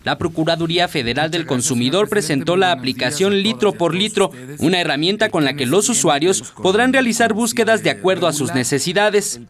La Procuraduría Federal del Consumidor presentó la aplicación Litro por Litro, una herramienta con la que los usuarios podrán realizar búsquedas de acuerdo a sus necesidades.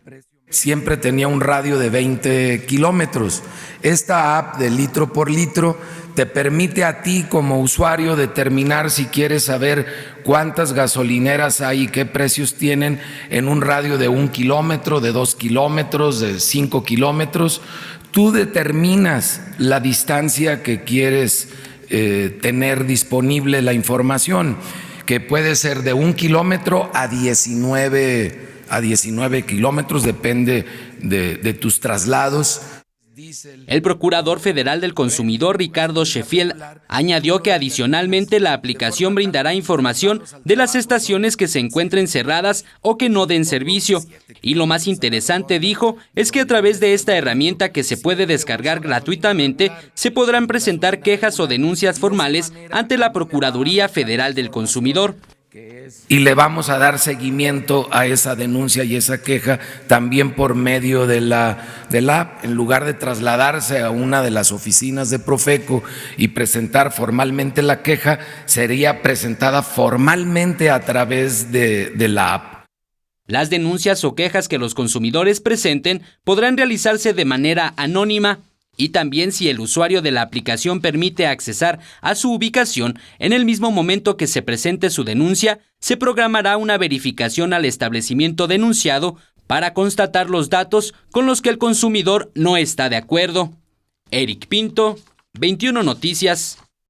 Siempre tenía un radio de 20 kilómetros. Esta app de Litro por Litro te permite a ti como usuario determinar si quieres saber cuántas gasolineras hay y qué precios tienen en un radio de 1 kilómetro, de 2 kilómetros, de 5 kilómetros. Tú determinas la distancia que quieres tener disponible la información, que puede ser de 1 kilómetro a 19 kilómetros, depende de tus traslados. El Procurador Federal del Consumidor, Ricardo Sheffield, añadió que adicionalmente la aplicación brindará información de las estaciones que se encuentren cerradas o que no den servicio. Y lo más interesante, dijo, es que a través de esta herramienta que se puede descargar gratuitamente, se podrán presentar quejas o denuncias formales ante la Procuraduría Federal del Consumidor. Y le vamos a dar seguimiento a esa denuncia y esa queja también por medio de la app. En lugar de trasladarse a una de las oficinas de Profeco y presentar formalmente la queja, sería presentada formalmente a través de la app. Las denuncias o quejas que los consumidores presenten podrán realizarse de manera anónima. Y también si el usuario de la aplicación permite accesar a su ubicación, en el mismo momento que se presente su denuncia, se programará una verificación al establecimiento denunciado para constatar los datos con los que el consumidor no está de acuerdo. Eric Pinto, 21 Noticias.